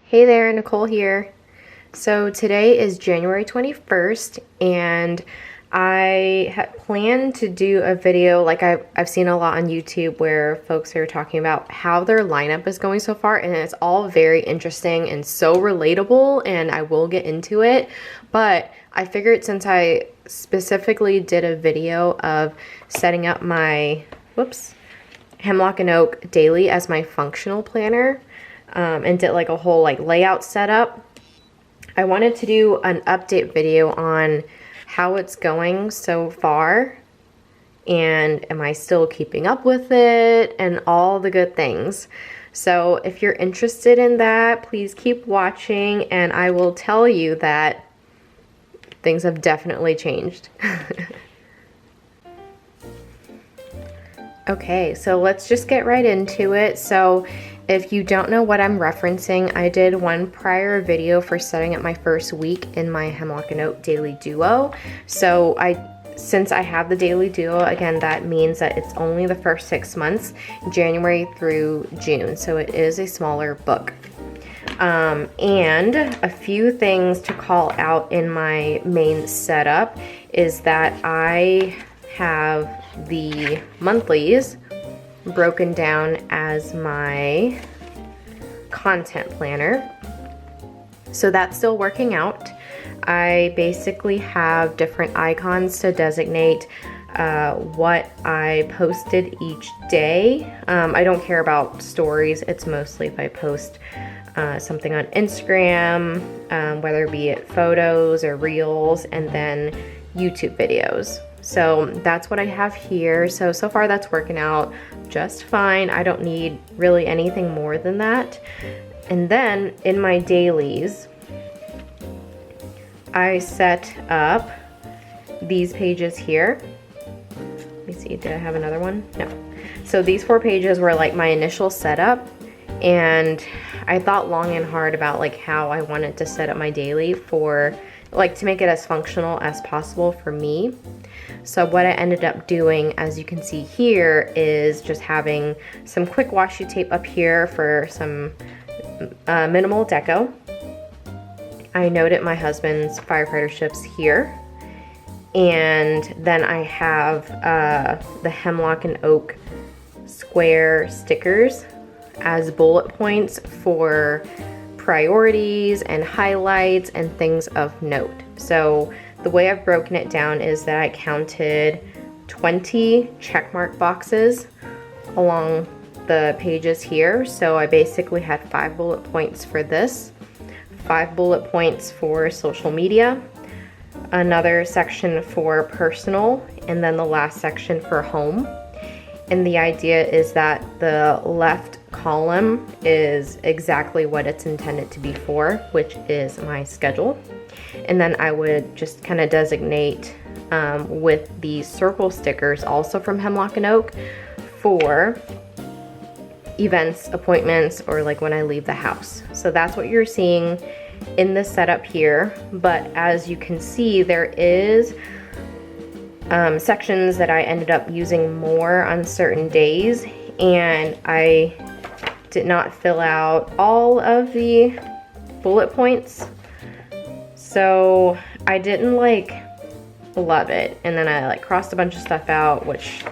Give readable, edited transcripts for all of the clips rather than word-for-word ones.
Hey there, Nicole here. So today is January 21st and I had planned to do a video like I've seen a lot on YouTube where folks are talking about how their lineup is going so far, and it's all very interesting and so relatable, and I will get into it. But I figured since I specifically did a video of setting up my, Hemlock Oak Daily as my functional planner, and did like a whole layout setup, I wanted to do an update video on how it's going so far and am I still keeping up with it and all the good things. So if you're interested in that, please keep watching and I will tell you that things have definitely changed. Okay, so let's just get right into it. So if you don't know what I'm referencing, I did one prior video for setting up my first week in my Hemlock Oak Daily Duo. So since I have the Daily Duo, again, that means that it's only the first 6 months, January through June. So it is a smaller book. And a few things to call out in my main setup is that I have the monthlies broken down as my content planner. So that's still working out. I basically have different icons to designate what I posted each day. I don't care about stories. It's mostly if I post something on Instagram, whether it be photos or reels, and then YouTube videos. So that's what I have here. So far that's working out just fine. I don't need really anything more than that. And then in my dailies, I set up these pages here. Let me see, did I have another one? No. So these 4 pages were like my initial setup, and I thought long and hard about how I wanted to set up my daily for to make it as functional as possible for me. So what I ended up doing, as you can see here, is just having some quick washi tape up here for some minimal deco. I noted my husband's firefighter ships here. And then I have the Hemlock and Oak square stickers as bullet points for priorities and highlights and things of note. So the way I've broken it down is that I counted 20 checkmark boxes along the pages here. So I basically had 5 bullet points for this, 5 bullet points for social media, another section for personal, and then the last section for home. And the idea is that the left column is exactly what it's intended to be for, which is my schedule. And then I would just kind of designate with the circle stickers, also from Hemlock and Oak, for events, appointments, or when I leave the house. So that's what you're seeing in this setup here. But as you can see, there is sections that I ended up using more on certain days, and I did not fill out all of the bullet points. So I didn't love it, and then I crossed a bunch of stuff out, which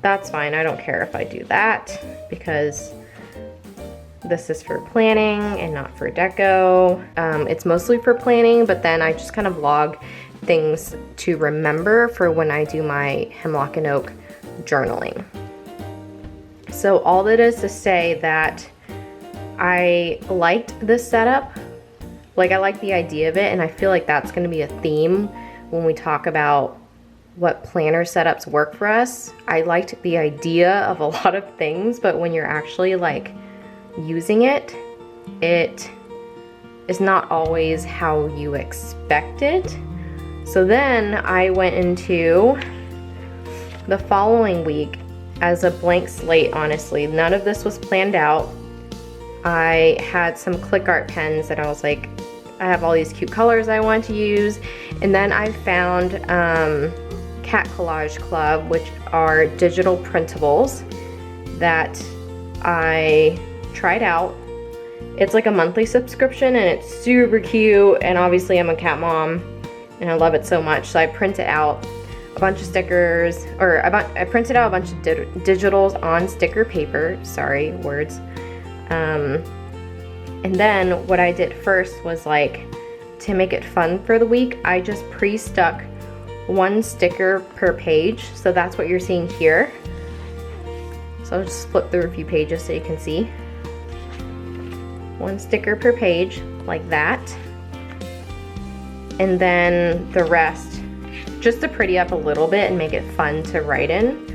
that's fine. I don't care if I do that because this is for planning and not for deco. It's mostly for planning, but then I just kind of log things to remember for when I do my Hemlock and Oak journaling. So all that is to say that I liked this setup. I like the idea of it, and I feel like that's going to be a theme when we talk about what planner setups work for us. I liked the idea of a lot of things, but when you're actually using it, it is not always how you expect it. So then I went into the following week as a blank slate, honestly. None of this was planned out. I had some click art pens that I was I have all these cute colors I want to use. And then I found Cat Collage Club, which are digital printables that I tried out. It's like a monthly subscription and it's super cute, and obviously I'm a cat mom and I love it so much. So I printed out a bunch of stickers, or I printed out a bunch of digitals on sticker paper, sorry, words. And then what I did first was, like, to make it fun for the week, I just pre-stuck one sticker per page. So that's what you're seeing here. So I'll just flip through a few pages so you can see. One sticker per page, like that. And then the rest, just to pretty up a little bit and make it fun to write in.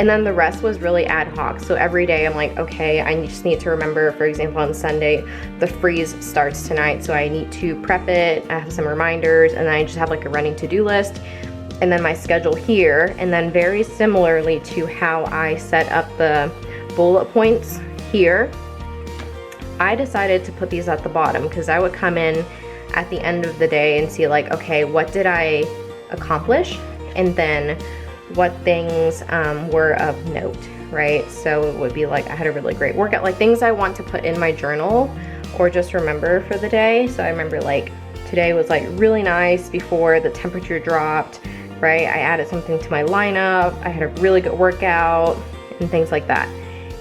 And then the rest was really ad hoc. So every day I'm like, okay, I just need to remember, for example, on Sunday, the freeze starts tonight, so I need to prep it. I have some reminders, and then I just have like a running to-do list. And then my schedule here, and then very similarly to how I set up the bullet points here, I decided to put these at the bottom because I would come in at the end of the day and see, like, okay, what did I accomplish? And then what things were of note, right? So it would be like, I had a really great workout, like things I want to put in my journal or just remember for the day. So I remember, like, today was like really nice before the temperature dropped, right? I added something to my lineup, I had a really good workout, and things like that.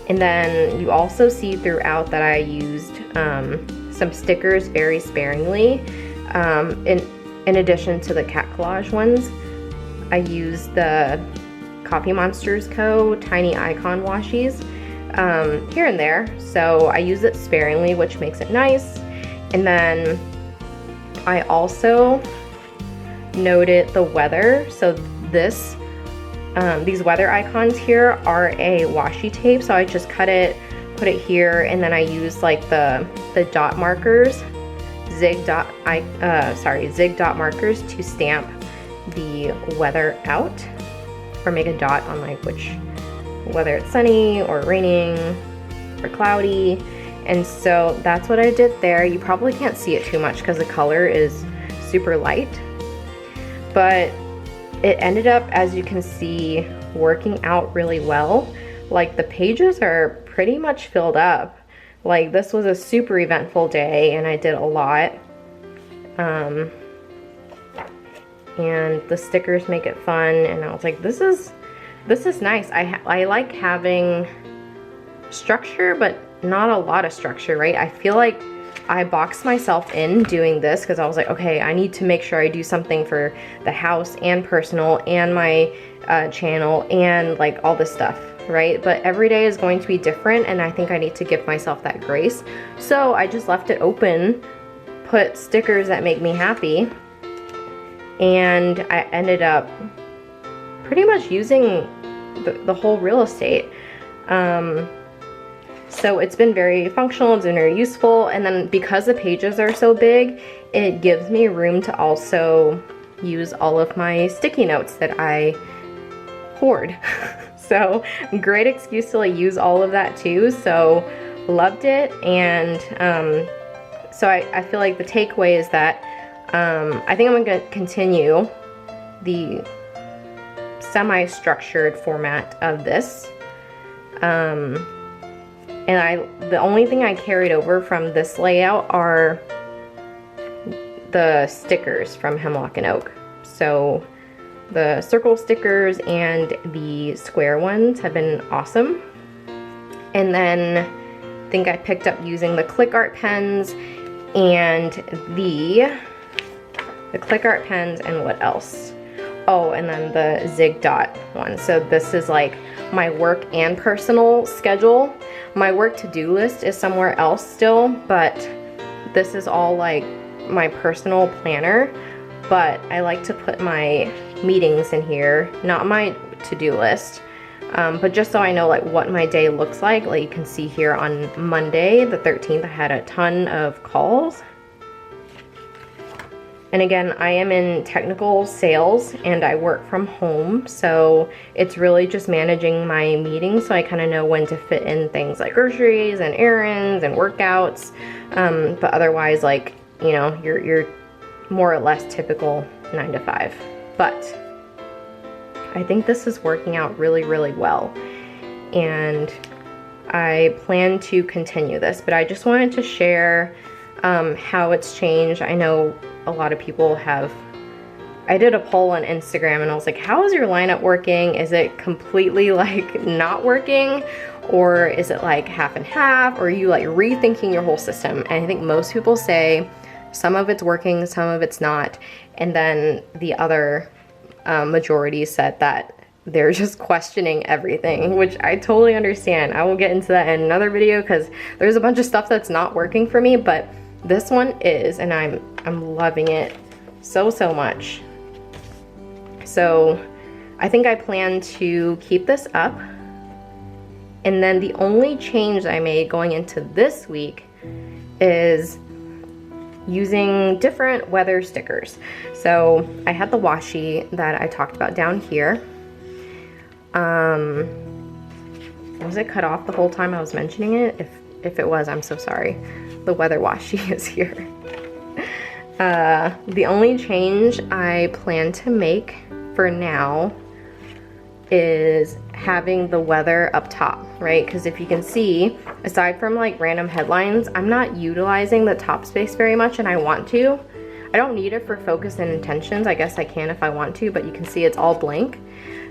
And then you also see throughout that I used some stickers very sparingly. In addition to the cat collage ones, I used the Coffee Monsters Co. Tiny Icon washies here and there. So I use it sparingly, which makes it nice. And then I also noted the weather. So these weather icons here are a washi tape. So I just cut it, put it here, and then I used like the dot markers, zig dot markers to stamp the weather out, or make a dot on like whether it's sunny or raining or cloudy. And so that's what I did there. You probably can't see it too much because the color is super light, but it ended up, as you can see, working out really well. Like, the pages are pretty much filled up. Like, this was a super eventful day and I did a lot. And the stickers make it fun, and I was like, this is nice. I like having structure, but not a lot of structure, right? I feel like I boxed myself in doing this because I was like, okay, I need to make sure I do something for the house and personal and my channel and like all this stuff, right? But every day is going to be different, and I think I need to give myself that grace. So I just left it open, put stickers that make me happy, and I ended up pretty much using the whole real estate. So it's been very functional, it's been very useful, and then because the pages are so big, it gives me room to also use all of my sticky notes that I hoard. So great excuse to like use all of that too. So loved it, and so I feel like the takeaway is that I think I'm going to continue the semi-structured format of this. And the only thing I carried over from this layout are the stickers from Hemlock and Oak. So the circle stickers and the square ones have been awesome. And then I think I picked up using the click art pens and the click art pens, and what else? Oh, and then the zig dot one. So this is like my work and personal schedule. My work to-do list is somewhere else still, but this is all like my personal planner. But I like to put my meetings in here, not my to-do list, but just so I know like what my day looks like. Like you can see here on Monday the 13th, I had a ton of calls. And again, I am in technical sales and I work from home, so it's really just managing my meetings so I kind of know when to fit in things like groceries and errands and workouts. But otherwise, like, you know, you're more or less typical 9 to 5. But I think this is working out really, really well. And I plan to continue this, but I just wanted to share how it's changed. I know a lot of people have, I did a poll on Instagram and I was like, how is your lineup working? Is it completely like not working? Or is it like half and half? Or are you like rethinking your whole system? And I think most people say some of it's working, some of it's not. And then the other majority said that they're just questioning everything, which I totally understand. I will get into that in another video because there's a bunch of stuff that's not working for me, but this one is, and I'm loving it so much. So I think I plan to keep this up. And then the only change I made going into this week is using different weather stickers. So I had the washi that I talked about down here. Was it cut off the whole time I was mentioning it? If it was, I'm so sorry. The weather washi is here. The only change I plan to make for now is having the weather up top, right? Because if you can see, aside from like random headlines, I'm not utilizing the top space very much, and I want to. I don't need it for focus and intentions. I guess I can if I want to, but you can see it's all blank.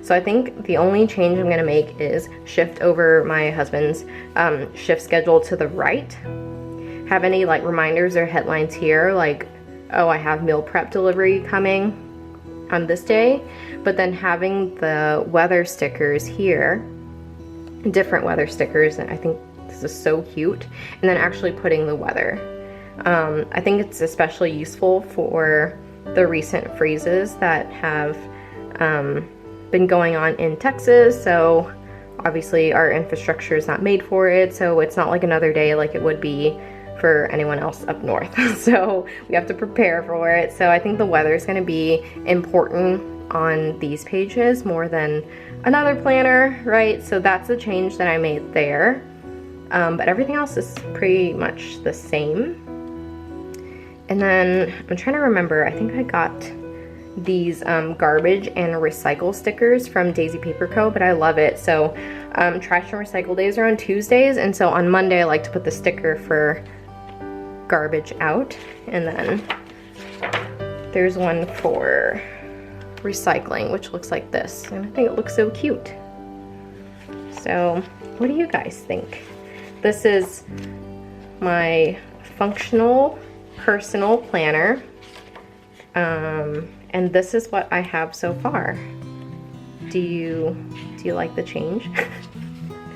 So I think the only change I'm gonna make is shift over my husband's shift schedule to the right. Have any like reminders or headlines here, like, oh, I have meal prep delivery coming on this day, but then having the weather stickers here, different weather stickers, and I think this is so cute, and then actually putting the weather. I think it's especially useful for the recent freezes that have been going on in Texas. So obviously our infrastructure is not made for it, so it's not like another day like it would be for anyone else up north. So we have to prepare for it. So I think the weather is going to be important on these pages more than another planner, right? So that's the change that I made there. But everything else is pretty much the same. And then I'm trying to remember, I think I got these garbage and recycle stickers from Daisy Paper Co., but I love it. So trash and recycle days are on Tuesdays, and so on Monday I like to put the sticker for garbage out, and then there's one for recycling, which looks like this, and I think it looks so cute. So what do you guys think? This is my functional personal planner, and this is what I have so far. Do you like the change?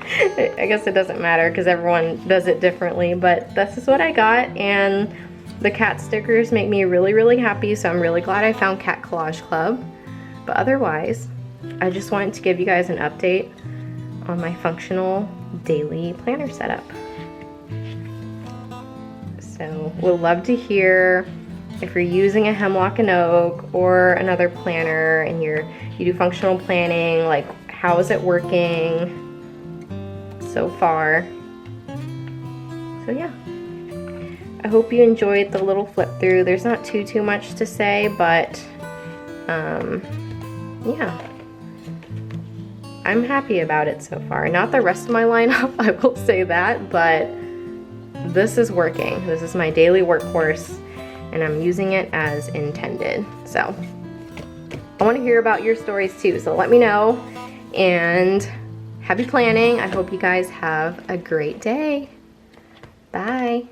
I guess it doesn't matter because everyone does it differently, but this is what I got, and the cat stickers make me really happy, so I'm really glad I found Cat Collage Club. But otherwise, I just wanted to give you guys an update on my functional daily planner setup. So we'll love to hear if you're using a Hemlock and Oak or another planner and you do functional planning, like how is it working so far. So yeah, I hope you enjoyed the little flip through. There's not too much to say, but yeah, I'm happy about it so far. Not the rest of my lineup, I will say that, but this is working. This is my daily workhorse, and I'm using it as intended. So I want to hear about your stories too, so let me know, and happy planning. I hope you guys have a great day. Bye.